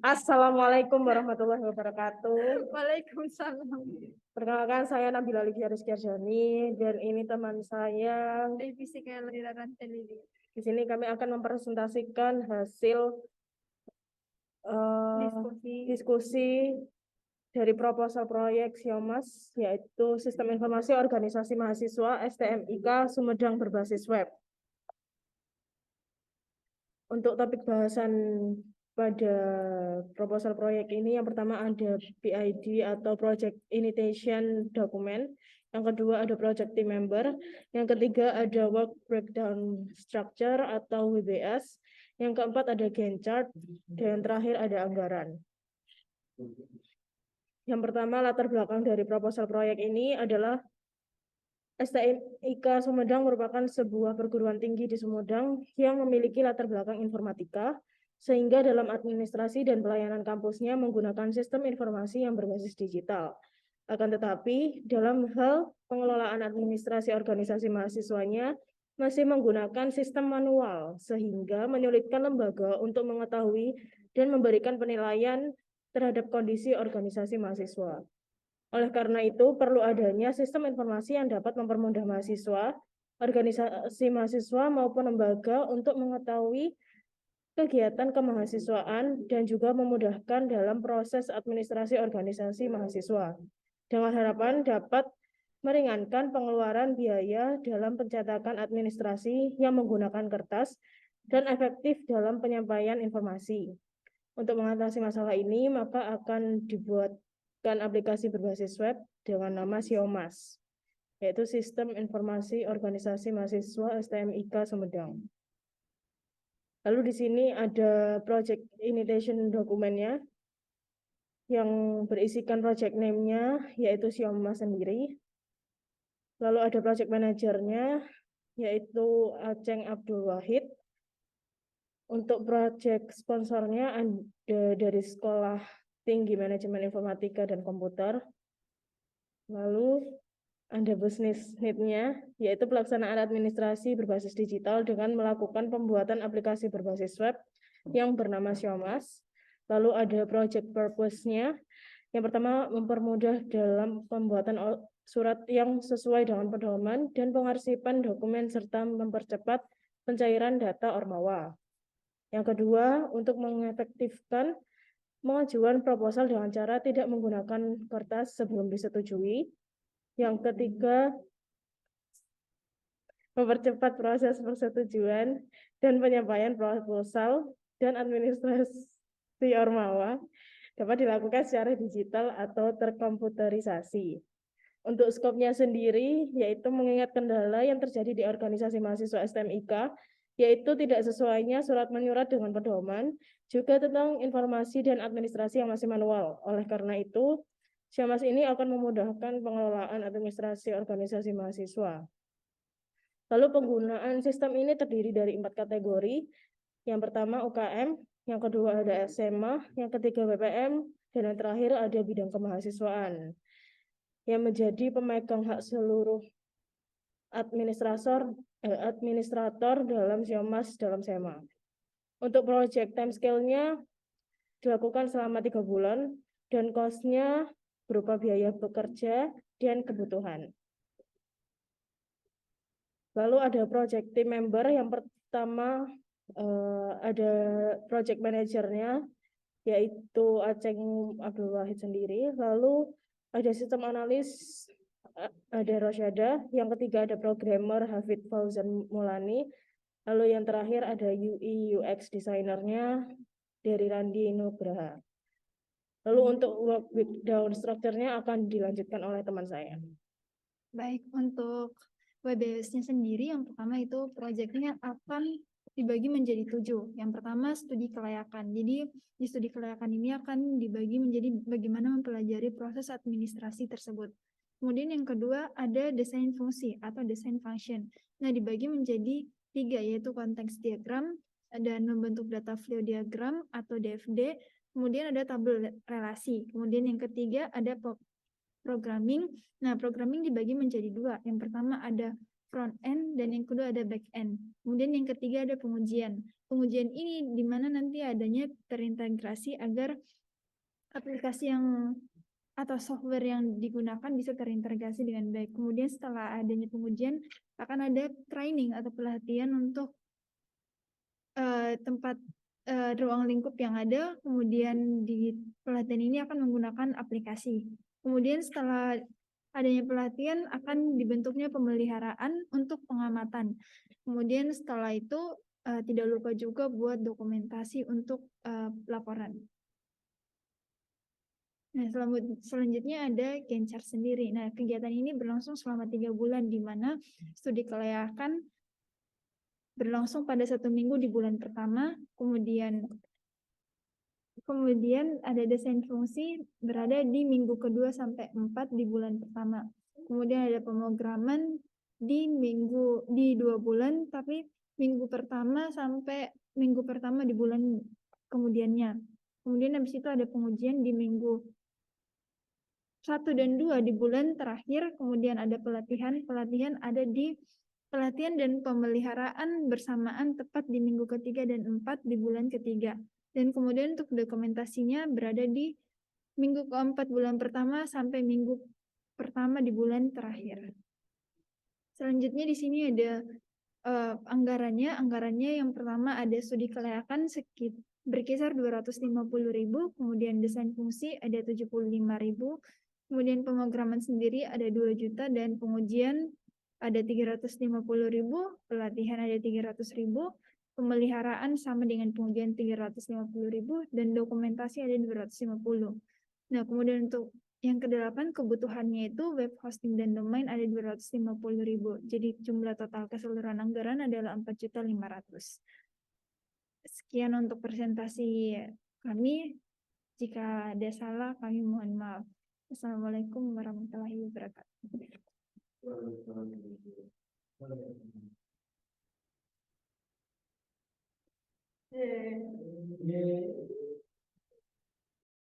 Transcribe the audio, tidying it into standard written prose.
Assalamualaikum warahmatullahi wabarakatuh. Waalaikumsalam. Perkenalkan, saya Nabila Livia Rizky Arjani dan ini teman saya. Divisi Kealiran Telili. Di sini kami akan mempresentasikan hasil diskusi dari proposal proyek Siomas, yaitu Sistem Informasi Organisasi Mahasiswa STMIK Sumedang berbasis web. Untuk topik bahasan pada proposal proyek ini, yang pertama ada PID atau Project Initiation Document, yang kedua ada Project Team Member, yang ketiga ada Work Breakdown Structure atau WBS, yang keempat ada Gantt chart, dan terakhir ada anggaran. Yang pertama, latar belakang dari proposal proyek ini adalah STMIK Sumedang merupakan sebuah perguruan tinggi di Sumedang yang memiliki latar belakang informatika, sehingga dalam administrasi dan pelayanan kampusnya menggunakan sistem informasi yang berbasis digital. Akan tetapi, dalam hal pengelolaan administrasi organisasi mahasiswanya masih menggunakan sistem manual, sehingga menyulitkan lembaga untuk mengetahui dan memberikan penilaian terhadap kondisi organisasi mahasiswa. Oleh karena itu, perlu adanya sistem informasi yang dapat mempermudah mahasiswa, organisasi mahasiswa maupun lembaga untuk mengetahui kegiatan kemahasiswaan dan juga memudahkan dalam proses administrasi organisasi mahasiswa. Dengan harapan dapat meringankan pengeluaran biaya dalam pencetakan administrasi yang menggunakan kertas dan efektif dalam penyampaian informasi. Untuk mengatasi masalah ini, maka akan dibuatkan aplikasi berbasis web dengan nama Siomas, yaitu Sistem Informasi Organisasi Mahasiswa STMIK Sumedang. Lalu di sini ada project initiation dokumennya yang berisikan project name-nya, yaitu Siomas sendiri. Lalu ada project manajernya, yaitu Aceng Abdul Wahid. Untuk project sponsornya ada dari Sekolah Tinggi Manajemen Informatika dan Komputer. Lalu ada business need-nya, yaitu pelaksanaan administrasi berbasis digital dengan melakukan pembuatan aplikasi berbasis web yang bernama Siomas. Lalu ada project purpose-nya. Yang pertama, mempermudah dalam pembuatan surat yang sesuai dengan pedoman dan pengarsipan dokumen serta mempercepat pencairan data Ormawa. Yang kedua, untuk mengefektifkan pengajuan proposal dengan cara tidak menggunakan kertas sebelum disetujui. Yang ketiga, mempercepat proses persetujuan dan penyampaian proposal dan administrasi Ormawa dapat dilakukan secara digital atau terkomputerisasi. Untuk skopnya sendiri, yaitu mengingat kendala yang terjadi di organisasi mahasiswa STMIK, yaitu tidak sesuainya surat menyurat dengan pedoman, juga tentang informasi dan administrasi yang masih manual. Oleh karena itu, Siomas ini akan memudahkan pengelolaan administrasi organisasi mahasiswa. Lalu penggunaan sistem ini terdiri dari 4 kategori. Yang pertama UKM, yang kedua ada SMA, yang ketiga BPM, dan yang terakhir ada bidang kemahasiswaan, yang menjadi pemegang hak seluruh administrator dalam Siomas dalam SEMA. Untuk project time scale-nya dilakukan selama 3 bulan dan cost-nya berupa biaya bekerja dan kebutuhan. Lalu ada project team member. Yang pertama ada project manajernya, yaitu Aceng Abdul Wahid sendiri. Lalu ada sistem analis, ada Rosyada. Yang ketiga ada programmer Hafid Fauzan Mulani. Lalu yang terakhir ada UI UX designernya dari Randi Nugraha. Lalu untuk work breakdown strukturnya akan dilanjutkan oleh teman saya. Baik, untuk WBS-nya sendiri, yang pertama itu proyeknya akan dibagi menjadi 7. Yang pertama studi kelayakan. Jadi di studi kelayakan ini akan dibagi menjadi bagaimana mempelajari proses administrasi tersebut. Kemudian yang kedua ada desain fungsi atau desain function. Nah, dibagi menjadi 3, yaitu konteks diagram dan membentuk data flow diagram atau DFD. Kemudian ada tabel relasi. Kemudian yang ketiga ada programming. Nah, programming dibagi menjadi 2. Yang pertama ada front end, dan yang kedua ada back end. Kemudian yang ketiga ada pengujian. Pengujian ini di mana nanti adanya terintegrasi agar aplikasi yang atau software yang digunakan bisa terintegrasi dengan baik. Kemudian setelah adanya pengujian akan ada training atau pelatihan untuk tempat ruang lingkup yang ada. Kemudian di pelatihan ini akan menggunakan aplikasi. Kemudian setelah adanya pelatihan akan dibentuknya pemeliharaan untuk pengamatan. Kemudian setelah itu tidak lupa juga buat dokumentasi untuk laporan. Nah, selanjutnya ada Gencar sendiri. Nah, kegiatan ini berlangsung selama 3 bulan, di mana studi kelayakan berlangsung pada 1 minggu di bulan pertama, kemudian ada desain fungsi berada di minggu kedua sampai 4 di bulan pertama. Kemudian ada pemrograman di 2 bulan, tapi minggu pertama sampai minggu pertama di bulan kemudiannya. Kemudian habis itu ada pengujian di minggu 1 dan 2 di bulan terakhir. Kemudian ada pelatihan ada di pelatihan dan pemeliharaan bersamaan tepat di minggu ketiga dan 4 di bulan ketiga. Dan kemudian untuk dokumentasinya berada di minggu keempat bulan pertama sampai minggu pertama di bulan terakhir. Selanjutnya di sini ada anggarannya. Anggarannya yang pertama ada studi kelayakan berkisar 250.000, kemudian desain fungsi ada 75.000, kemudian pemrograman sendiri ada 2 juta, dan pengujian ada 350.000, pelatihan ada 300.000, pemeliharaan sama dengan pengujian 350.000, dan dokumentasi ada 250. Nah, kemudian untuk yang ke-8 kebutuhannya itu web hosting dan domain ada 250.000. Jadi jumlah total keseluruhan anggaran adalah 4.500.000. Sekian untuk presentasi kami. Jika ada salah, kami mohon maaf. Assalamualaikum warahmatullahi wabarakatuh.